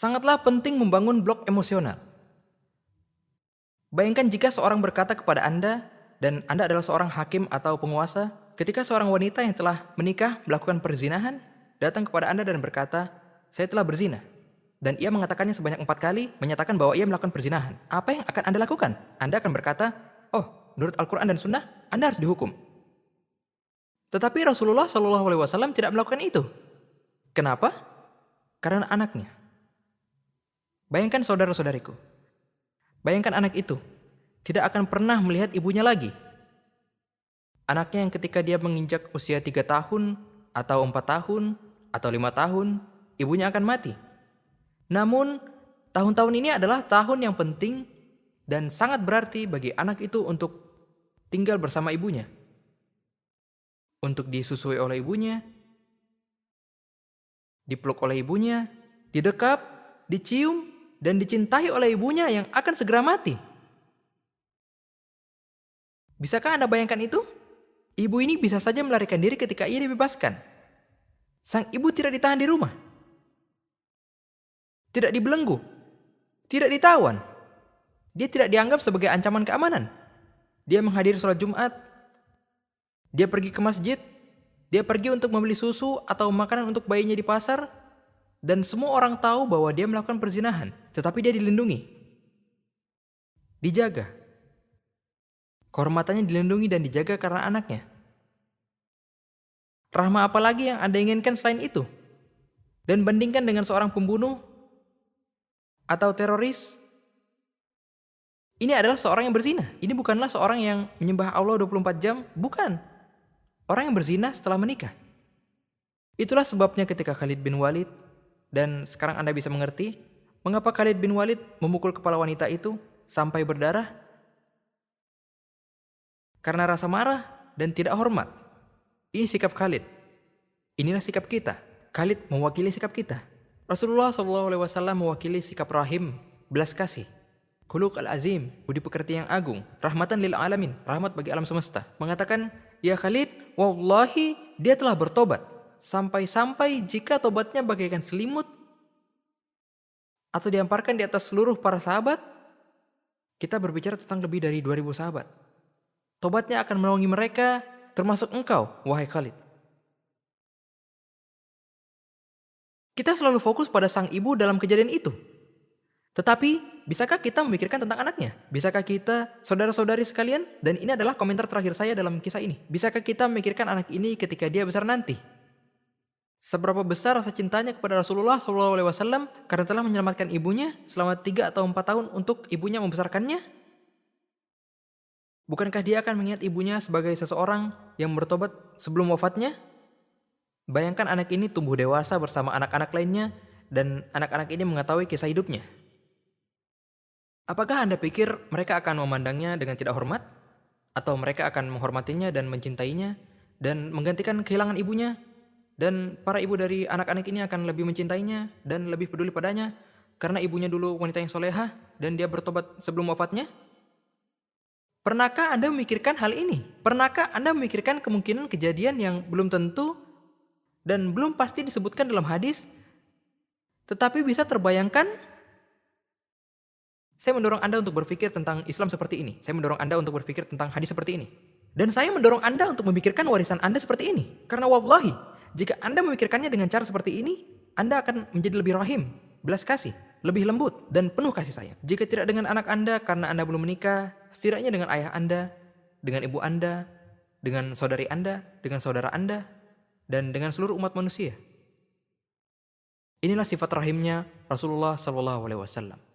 Sangatlah penting membangun blok emosional. Bayangkan jika seorang berkata kepada Anda, dan Anda adalah seorang hakim atau penguasa, ketika seorang wanita yang telah menikah melakukan perzinahan, datang kepada Anda dan berkata, saya telah berzina. Dan ia mengatakannya sebanyak 4 kali, menyatakan bahwa ia melakukan perzinahan. Apa yang akan Anda lakukan? Anda akan berkata, oh, menurut Al-Quran dan Sunnah, Anda harus dihukum. Tetapi Rasulullah SAW tidak melakukan itu. Kenapa? Karena anaknya. Bayangkan saudara-saudariku. Bayangkan anak itu tidak akan pernah melihat ibunya lagi. Anaknya yang ketika dia menginjak usia 3 tahun, atau 4 tahun, atau 5 tahun, ibunya akan mati. Namun, tahun-tahun ini adalah tahun yang penting dan sangat berarti bagi anak itu untuk tinggal bersama ibunya. Untuk disusui oleh ibunya, dipeluk oleh ibunya, didekap, dicium, dan dicintai oleh ibunya yang akan segera mati. Bisakah Anda bayangkan itu? Ibu ini bisa saja melarikan diri ketika ia dibebaskan. Sang ibu tidak ditahan di rumah. Tidak dibelenggu. Tidak ditawan. Dia tidak dianggap sebagai ancaman keamanan. Dia menghadiri sholat Jumat. Dia pergi ke masjid. Dia pergi untuk membeli susu atau makanan untuk bayinya di pasar. Dan semua orang tahu bahwa dia melakukan perzinahan. Tetapi dia dilindungi. Dijaga. Kehormatannya dilindungi dan dijaga karena anaknya. Rahma apa lagi yang Anda inginkan selain itu? Dan bandingkan dengan seorang pembunuh atau teroris. Ini adalah seorang yang berzina. Ini bukanlah seorang yang menyembah Allah 24 jam. Bukan. Orang yang berzina setelah menikah. Itulah sebabnya ketika Khalid bin Walid, dan sekarang Anda bisa mengerti mengapa Khalid bin Walid memukul kepala wanita itu sampai berdarah. Karena rasa marah dan tidak hormat. Ini sikap Khalid. Inilah sikap kita. Khalid mewakili sikap kita. Rasulullah SAW mewakili sikap rahim, belas kasih. Khuluq al-azim, budi pekerti yang agung. Rahmatan lil alamin, rahmat bagi alam semesta. Mengatakan, ya Khalid, wallahi dia telah bertobat. Sampai-sampai jika tobatnya bagaikan selimut atau dihamparkan di atas seluruh para sahabat, kita berbicara tentang lebih dari 2000 sahabat. Tobatnya akan menaungi mereka, termasuk engkau, wahai Khalid. Kita selalu fokus pada sang ibu dalam kejadian itu. Tetapi, bisakah kita memikirkan tentang anaknya? Bisakah kita, saudara-saudari sekalian, dan ini adalah komentar terakhir saya dalam kisah ini. Bisakah kita memikirkan anak ini ketika dia besar nanti? Seberapa besar rasa cintanya kepada Rasulullah SAW karena telah menyelamatkan ibunya selama 3 atau 4 tahun untuk ibunya membesarkannya? Bukankah dia akan mengingat ibunya sebagai seseorang yang bertobat sebelum wafatnya? Bayangkan anak ini tumbuh dewasa bersama anak-anak lainnya dan anak-anak ini mengetahui kisah hidupnya. Apakah Anda pikir mereka akan memandangnya dengan tidak hormat? Atau mereka akan menghormatinya dan mencintainya dan menggantikan kehilangan ibunya? Dan para ibu dari anak-anak ini akan lebih mencintainya dan lebih peduli padanya karena ibunya dulu wanita yang solehah dan dia bertobat sebelum wafatnya? Pernahkah Anda memikirkan hal ini? Pernahkah Anda memikirkan kemungkinan kejadian yang belum tentu dan belum pasti disebutkan dalam hadis, tetapi bisa terbayangkan? Saya mendorong Anda untuk berpikir tentang Islam seperti ini. Saya mendorong Anda untuk berpikir tentang hadis seperti ini. Dan saya mendorong Anda untuk memikirkan warisan Anda seperti ini. Karena wallahi, jika Anda memikirkannya dengan cara seperti ini, Anda akan menjadi lebih rahim, belas kasih, lebih lembut, dan penuh kasih sayang. Jika tidak dengan anak Anda karena Anda belum menikah, setidaknya dengan ayah Anda, dengan ibu Anda, dengan saudari Anda, dengan saudara Anda, dan dengan seluruh umat manusia. Inilah sifat rahimnya Rasulullah SAW.